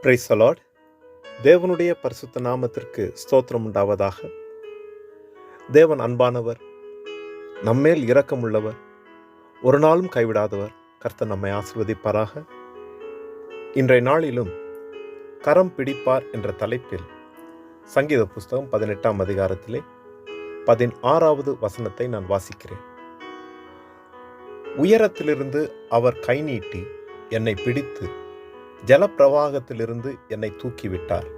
Praise the Lord. தேவனுடைய பரிசுத்த நாமத்திற்கு ஸ்தோத்திரம் உண்டாவதாக. தேவன் அன்பானவர், நம்மேல் இரக்கமுள்ளவர், ஒரு நாளும் கைவிடாதவர். கர்த்தர் நம்மை ஆசீர்வதிப்பாராக. இன்றைய நாளிலும் கரம் பிடிப்பார் என்ற தலைப்பில் சங்கீத புஸ்தகம் 18ஆம் அதிகாரத்திலே 16வது வசனத்தை நான் வாசிக்கிறேன். உயரத்திலிருந்து அவர் கை நீட்டி என்னை பிடித்து ஜலப்பிரவாகத்திலிருந்து என்னை தூக்கிவிட்டார்.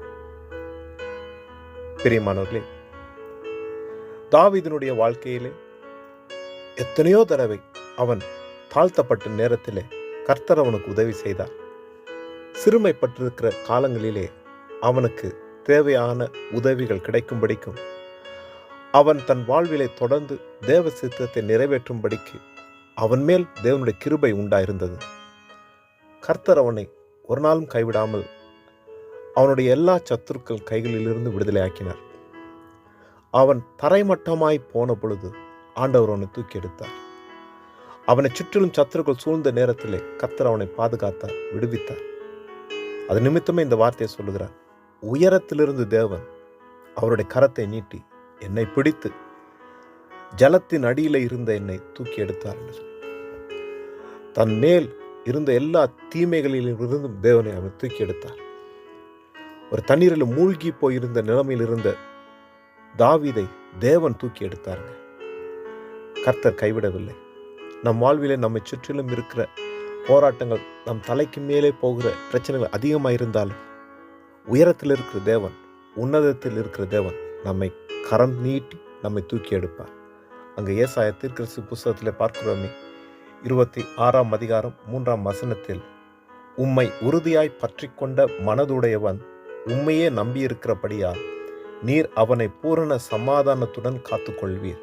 பிரியமானவர்களே, தாவீதினுடைய வாழ்க்கையிலே எத்தனையோ தடவை அவன் தாழ்த்தப்பட்ட நேரத்திலே கர்த்தர் அவனுக்கு உதவி செய்தார். சிறுமைப்பட்டிருக்கிற காலங்களிலே அவனுக்கு தேவையான உதவிகள் கிடைக்கும்படிக்கும் அவன் தன் வாழ்விலே தொடர்ந்து தேவ சித்தத்தை நிறைவேற்றும்படிக்கு அவன் மேல் தேவனுடைய கிருபை உண்டாயிருந்தது. கர்த்தர் அவனை ஒரு நாளும் கைவிடாமல் அவனுடைய எல்லா சத்துருக்கள் கைகளிலிருந்து விடுதலை ஆக்கினார். அவன் தரைமட்டமாய் போன பொழுது ஆண்டவர் அவனை தூக்கி எடுத்தார். அவனை சுற்றிலும் சத்துருக்கள் சூழ்ந்த நேரத்திலே கர்த்தர் அவனை பாதுகாத்தார், விடுவித்தார். அது நிமித்தமே இந்த வார்த்தையை சொல்லுகிறார். உயரத்திலிருந்து தேவன் அவருடைய கரத்தை நீட்டி என்னை பிடித்து ஜலத்தின் அடியில இருந்த என்னை தூக்கி எடுத்தார் என்று சொல்லி தன் மேல் இருந்த எல்லா தீமைகளிலிருந்தும் தேவனை அவர் தூக்கி எடுத்தார். ஒரு தண்ணீரில் மூழ்கி போயிருந்த நிலைமையில் இருந்த தாவீதை தேவன் தூக்கி எடுத்தாருங்க. கர்த்தர் கைவிடவில்லை. நம் வாழ்விலே நம்மை சுற்றிலும் இருக்கிற போராட்டங்கள், நம் தலைக்கு மேலே போகிற பிரச்சனைகள் அதிகமாக இருந்தாலும் உயரத்தில் இருக்கிற தேவன், உன்னதத்தில் இருக்கிற தேவன் நம்மை கரம் நீட்டி நம்மை தூக்கி எடுப்பார். அங்கே ஏசாயா தீர்க்கதரிசி புஸ்தகத்திலே பார்க்கிறோமே, 26ஆம் அதிகாரம் 3ஆம் வசனத்தில், உம்மை உறுதியாய் பற்றி கொண்ட மனதுடையவன் உம்மையே நம்பியிருக்கிறபடியால் நீர் அவனை பூரண சமாதானத்துடன் காத்துக்கொள்வீர்.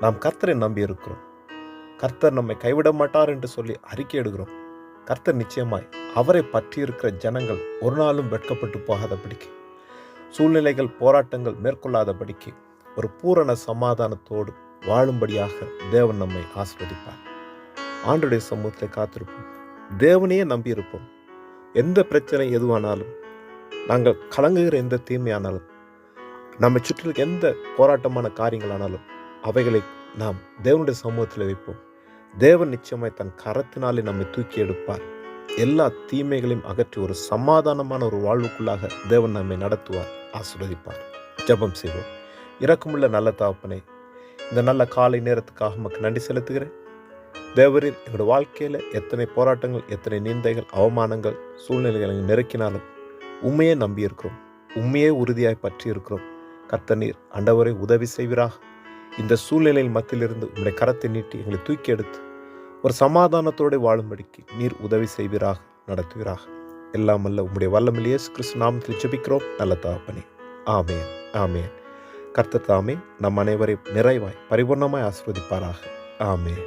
நாம் கர்த்தரை நம்பியிருக்கிறோம். கர்த்தர் நம்மை கைவிட மாட்டார் என்று சொல்லி அறிக்கை எடுக்கிறோம். கர்த்தர் நிச்சயமாய் அவரை பற்றி இருக்கிற ஜனங்கள் ஒரு நாளும் வெட்கப்பட்டு போகாதபடிக்கு, சூழ்நிலைகள் போராட்டங்கள் மேற்கொள்ளாதபடிக்கு ஒரு பூரண சமாதானத்தோடு வாழும்படியாக தேவன் நம்மை ஆசீர்வதிப்பார். ஆண்டவருடைய சமூகத்தில் காத்திருப்போம். தேவனையே நம்பியிருப்போம். எந்த பிரச்சனை எதுவானாலும், நாங்கள் கலங்குகிற எந்த தீமையானாலும், நம்மை சுற்றிலும் எந்த போராட்டமான காரியங்களானாலும் அவைகளை நாம் தேவனுடைய சமூகத்தில் வைப்போம். தேவன் நிச்சயமாய் தன் கரத்தினாலே நம்மை தூக்கி எடுப்பார். எல்லா தீமைகளையும் அகற்றி ஒரு சமாதானமான ஒரு வாழ்வுக்குள்ளாக தேவன் நம்மை நடத்துவார், ஆசீர்வதிப்பார். ஜெபம் செய்வோம். இரக்கமுள்ள நல்ல தகப்பனே, இந்த நல்ல காலை நேரத்துக்காக உமக்கு நன்றி செலுத்துகிறேன். தேவரில் எங்களோட வாழ்க்கையில் எத்தனை போராட்டங்கள், எத்தனை நிந்தைகள், அவமானங்கள், சூழ்நிலைகளை நெருக்கினாலும் உண்மையே நம்பியிருக்கிறோம், உண்மையே உறுதியாய் பற்றி இருக்கிறோம். கர்த்தர் நீர் ஆண்டவரை உதவி செய்வீராக. இந்த சூழ்நிலையில் மத்தியிலிருந்து உங்களுடைய கரத்தை நீட்டி எங்களை தூக்கி எடுத்து ஒரு சமாதானத்தோடு வாழும்படிக்கு நீர் உதவி செய்வீராக, நடத்துவீராக. எல்லாம் அல்ல உம்முடைய வல்லமையில் இயேசு கிறிஸ்து நாமத்தில் ஜெபிக்கிறோம் நல்ல தகப்பனே. ஆமென், ஆமென். கர்த்தர் தாமே நம் அனைவரையும் நிறைவாய் பரிபூர்ணமாய் ஆசீர்வதிப்பாராக. ஆமென்.